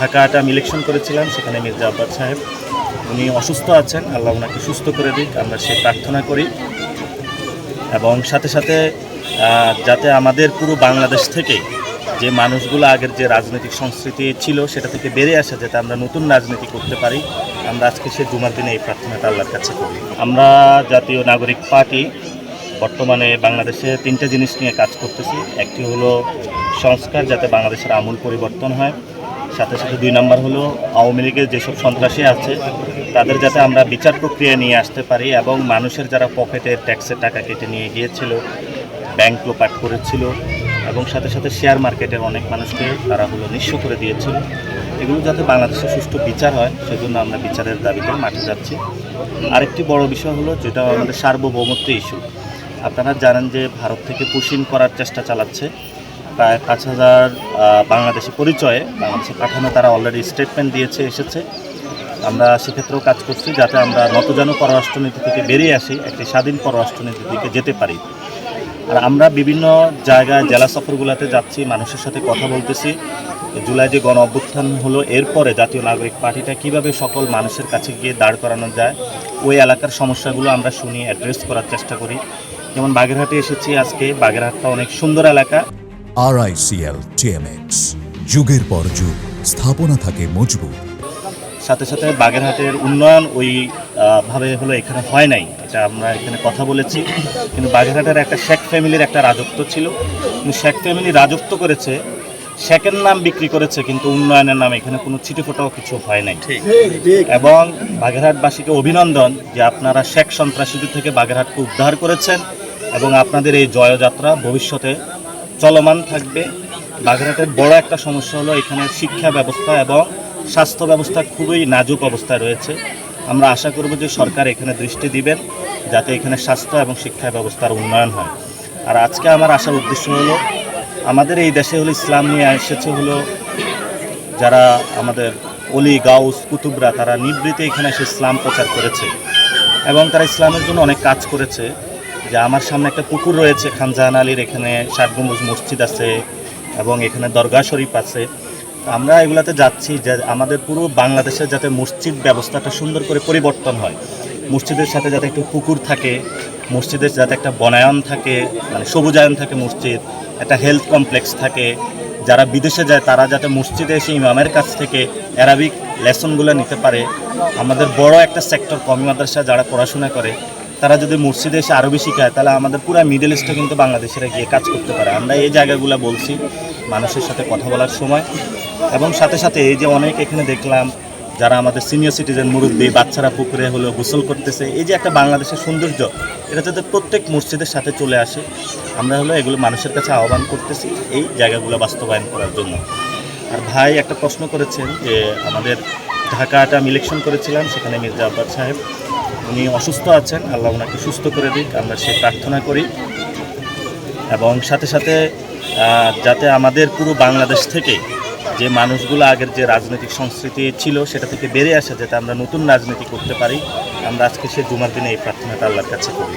ঢাকাটা আমি ইলেকশন করেছিলাম, সেখানে মির্জা আব্বাস সাহেব উনি অসুস্থ আছেন, আল্লাহ ওনাকে সুস্থ করে দিক, আমরা সেই প্রার্থনা করি। এবং সাথে সাথে যাতে আমাদের পুরো বাংলাদেশ থেকে যে মানুষগুলো আগের যে রাজনৈতিক সংস্কৃতি ছিল সেটা থেকে বেরিয়ে আসে, যাতে আমরা নতুন রাজনীতি করতে পারি, আমরা আজকে সে জুমার দিনে এই প্রার্থনাটা আল্লাহর কাছে করি। আমরা জাতীয় নাগরিক পার্টি বর্তমানে বাংলাদেশে 3টে জিনিস নিয়ে কাজ করতেছি। একটি হলো সংস্কার, যাতে বাংলাদেশের আমূল পরিবর্তন হয়। সাথে সাথে 2 নম্বর হলো আওয়ামী লীগের যেসব সন্ত্রাসী আছে তাদের যাতে আমরা বিচার প্রক্রিয়া নিয়ে আসতে পারি, এবং মানুষের যারা পকেটে ট্যাক্সের টাকা কেটে নিয়ে গিয়েছিল, ব্যাংক লোপাট করেছিল, এবং সাথে সাথে শেয়ার মার্কেটের অনেক মানুষকে তারা নিঃস্ব করে দিয়েছিল, এগুলো যাতে বাংলাদেশে সুষ্ঠু বিচার হয় সেজন্য আমরা বিচারের দাবিতে মাঠে যাচ্ছি। আরেকটি বড় বিষয় হলো যেটা আমাদের সার্বভৌমত্ব ইস্যু। আপনারা জানেন যে ভারত থেকে পুশিং করার চেষ্টা চালাচ্ছে, প্রায় 5,000 বাংলাদেশি পরিচয়ে বাংলাদেশে পাঠানো তারা অলরেডি স্টেটমেন্ট দিয়েছে, এসেছে। আমরা সেক্ষেত্রেও কাজ করছি যাতে আমরা নতজানু পররাষ্ট্রনীতি থেকে বেরিয়ে আসি, একটি স্বাধীন পররাষ্ট্রনীতির দিকে যেতে পারি। আর আমরা বিভিন্ন জায়গায় জেলা সফরগুলোতে যাচ্ছি, মানুষের সাথে কথা বলতেছি। জুলাই যে গণ অভ্যুত্থান হলো, এরপরে জাতীয় নাগরিক পার্টিটা কিভাবে সকল মানুষের কাছে গিয়ে দাঁড় করানো যায়, ওই এলাকার সমস্যাগুলো আমরা শুনি, অ্যাড্রেস করার চেষ্টা করি। যেমন বাগেরহাটে এসেছি আজকে, বাগেরহাটটা অনেক সুন্দর এলাকা। RICL TMX, যুগের পর যুগ স্থাপনা থাকে মজবুত। সাথে সাথে বাগেরহাটের উন্নয়ন ওই ভাবে এখানে হয় নাই, এটা আমরা এখানে কথা বলেছি। কিন্তু বাগেরহাটের একটা শেখ ফ্যামিলির একটা রাজত্ব ছিল, কিন্তু শেখ ফ্যামিলি রাজত্ব করেছে, শেখের নাম বিক্রি করেছে, কিন্তু উন্নয়নের নামে এখানে কোনো ছিটেফোঁটাও কিছু হয় নাই। এবং বাগেরহাটবাসীকে অভিনন্দন যে আপনারা শেখ সন্ত্রাসীদের থেকে বাগেরহাটকে উদ্ধার করেছেন, এবং আপনাদের এই জয়যাত্রা ভবিষ্যতে চলমান থাকবে। বাগেরহাটের বড় একটা সমস্যা হলো এখানে শিক্ষা ব্যবস্থা এবং স্বাস্থ্য ব্যবস্থা খুবই নাজুক অবস্থায় রয়েছে। আমরা আশা করব যে সরকার এখানে দৃষ্টি দিবেন যাতে এখানে স্বাস্থ্য এবং শিক্ষা ব্যবস্থার উন্নয়ন হয়। আর আজকে আমার আসার উদ্দেশ্য হলো, আমাদের এই দেশে ইসলাম নিয়ে এসেছে যারা আমাদের অলি গাউস কুতুবরা, তারা নিবৃত্তে এখানে এসে ইসলাম প্রচার করেছে এবং তারা ইসলামের জন্য অনেক কাজ করেছে। যে আমার সামনে একটা পুকুর রয়েছে খান জাহান আলীর, এখানে 7 গম্বুজ মসজিদ আছে এবং এখানে দরগা শরীফ আছে। আমরা এগুলাতে যাচ্ছি যে আমাদের পুরো বাংলাদেশের যাতে মসজিদ ব্যবস্থাটা সুন্দর করে পরিবর্তন হয়, মসজিদের সাথে যাতে একটু পুকুর থাকে, মসজিদের যাতে একটা বনায়ন থাকে, মানে সবুজায়ন থাকে, মসজিদ একটা হেলথ কমপ্লেক্স থাকে। যারা বিদেশে যায় তারা যাতে মসজিদে এসে ইমামের কাছ থেকে অ্যারাবিক লেসনগুলো নিতে পারে। আমাদের বড় একটা সেক্টর কওমি মাদ্রাসা যারা পড়াশোনা করে তারা যদি মসজিদে এসে আরবি শিখায়, তাহলে আমাদের পুরো মিডল ইস্টে কিন্তু বাংলাদেশিরা গিয়ে কাজ করতে পারে। আমরা এই জায়গাগুলো বলছি মানুষের সাথে কথা বলার সময়। এবং সাথে সাথে এই যে অনেক এখানে দেখলাম যারা আমাদের সিনিয়র সিটিজেন, মুরব্বী, বাচ্চারা পুকুরে গোসল করতেছে, এই যে একটা বাংলাদেশের সৌন্দর্য, এটা যাতে প্রত্যেক মসজিদের সাথে চলে আসে, আমরা এগুলো মানুষের কাছে আহ্বান করতেছি এই জায়গাগুলো বাস্তবায়ন করার জন্য। আর ভাই একটা প্রশ্ন করেছেন যে আমাদের ঢাকাটা আমি ইলেকশন করেছিলাম, সেখানে মির্জা আব্বাস সাহেব উনি অসুস্থ আছেন, আল্লাহ ওনাকে সুস্থ করে দিক, আমরা সেই প্রার্থনা করি। এবং সাথে সাথে যাতে আমাদের পুরো বাংলাদেশ থেকে যে মানুষগুলো আগের যে রাজনৈতিক সংস্কৃতি ছিল সেটা থেকে বেরিয়ে আসে, যাতে আমরা নতুন রাজনীতি করতে পারি, আমরা আজকে সে জুমার দিনে এই প্রার্থনাটা আল্লাহর কাছে করি।